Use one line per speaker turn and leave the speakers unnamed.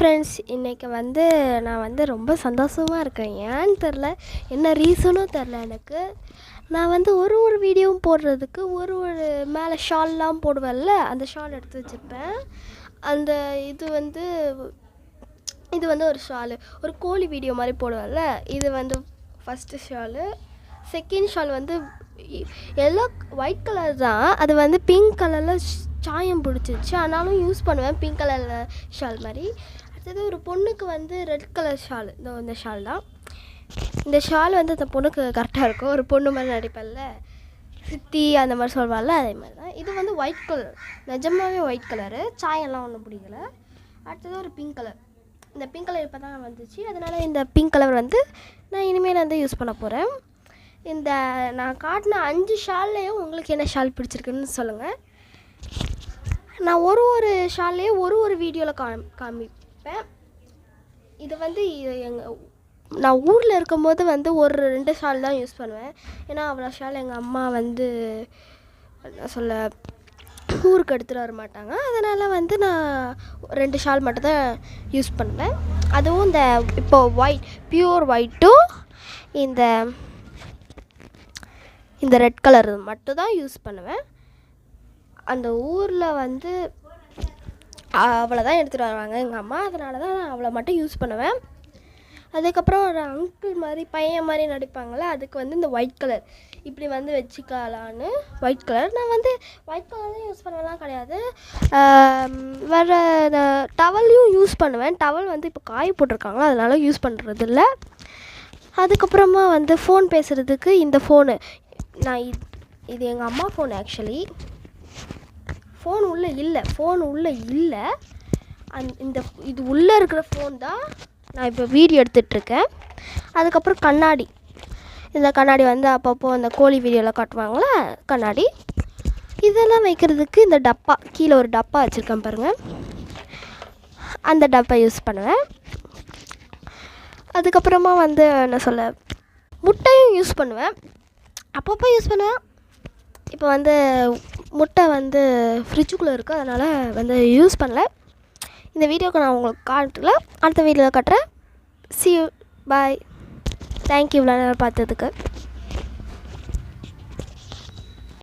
Friends, இன்றைக்கி நான் ரொம்ப சந்தோஷமாக இருக்கேன். ஏன்னு தெரில, என்ன ரீசனும் தெரில எனக்கு. நான் ஒரு ஒரு வீடியோவும் போடுறதுக்கு ஒரு மேலே ஷால்லாம் போடுவேன்ல, அந்த ஷால் எடுத்து வச்சுருப்பேன். அந்த இது ஒரு ஷாலு, ஒரு கோழி வீடியோ மாதிரி போடுவேன்ல, இது first shawl. Second shawl yellow white colour தான், அது பிங்க் கலரில் சாயம் பிடிச்சிருச்சு. ஆனாலும் யூஸ் பண்ணுவேன், பிங்க் கலரில் ஷால் மாதிரி. அடுத்தது ஒரு பொண்ணுக்கு ரெட் கலர் ஷால், இந்த ஷால் தான். இந்த ஷால் அந்த பொண்ணுக்கு கரெக்டாக இருக்கும். ஒரு பொண்ணு மாதிரி நடிப்பல்ல, சித்தி அந்த மாதிரி சொல்வாள்ல, அதே மாதிரி தான். இது ஒயிட் கலர், நிஜமாகவே ஒயிட் கலரு, சாயம்லாம் ஒன்றும் பிடிக்கல. அடுத்தது ஒரு பிங்க் கலர். இந்த பிங்க் கலர் இப்போ தான் வந்துச்சு, அதனால் இந்த பிங்க் கலர் நான் இனிமேல் யூஸ் பண்ண போகிறேன். நான் காட்டின 5 ஷால்லையும் உங்களுக்கு என்ன ஷால் பிடிச்சிருக்குன்னு சொல்லுங்கள். நான் ஒரு ஷால்லையும் ஒரு வீடியோவில் காமிப்பேன். இது நான் ஊரில் இருக்கும்போது ஒரு 2 ஷால் தான் யூஸ் பண்ணுவேன். ஏன்னா அவ்வளோ ஷால் எங்கள் அம்மா ஊருக்கு எடுத்துகிட்டு வர மாட்டாங்க. அதனால் நான் 2 ஷால் மட்டும் தான் யூஸ் பண்ணுவேன். அதுவும் இப்போ பியூர் ஒயிட்டும் இந்த ரெட் கலர் மட்டும் தான் யூஸ் பண்ணுவேன். அந்த ஊரில் அவ்வளோதான் எடுத்துகிட்டு வருவாங்க எங்கள் அம்மா, அதனால தான் நான் அவ்வளோ மட்டும் யூஸ் பண்ணுவேன். அதுக்கப்புறம் ஒரு அங்கிள் மாதிரி பையன் மாதிரி நடிப்பாங்களே, அதுக்கு இந்த ஒயிட் கலர் இப்படி வச்சுக்கலான்னு ஒயிட் கலர். நான் ஒயிட் கலர் தான் யூஸ் பண்ணுவேலாம் கிடையாது, வேறு டவல்லையும் யூஸ் பண்ணுவேன். டவல் இப்போ காய போட்டிருக்காங்களா, அதனால யூஸ் பண்ணுறது இல்லை. அதுக்கப்புறமா ஃபோன் பேசுகிறதுக்கு இந்த ஃபோனு, இது எங்கள் அம்மா ஃபோன். ஆக்சுவலி ஃபோன் உள்ளே இல்லை, இது உள்ளே இருக்கிற ஃபோன் தான் நான் இப்போ வீடியோ எடுத்துகிட்ருக்கேன். அதுக்கப்புறம் கண்ணாடி, இந்த கண்ணாடி அப்பப்போ அந்த கோழி வீடியோவில் காட்டுவாங்களே கண்ணாடி. இதெல்லாம் வைக்கிறதுக்கு இந்த டப்பா, கீழே ஒரு டப்பா வச்சுருக்கேன் பாருங்கள், அந்த டப்பா யூஸ் பண்ணுவேன். அதுக்கப்புறமா என்ன சொல்ல, முட்டையும் யூஸ் பண்ணுவேன், அப்பப்போ யூஸ் பண்ணுவேன். இப்போ முட்டை ஃப்ரிட்ஜுக்குள்ளே இருக்குது, அதனால் யூஸ் பண்ணல. இந்த வீடியோக்கு நான் உங்களுக்கு காட்டல, அடுத்த வீடியோவில் காட்டுறேன். See you, bye. தேங்க்யூ இவ்வளோ நேரம் பார்த்ததுக்கு.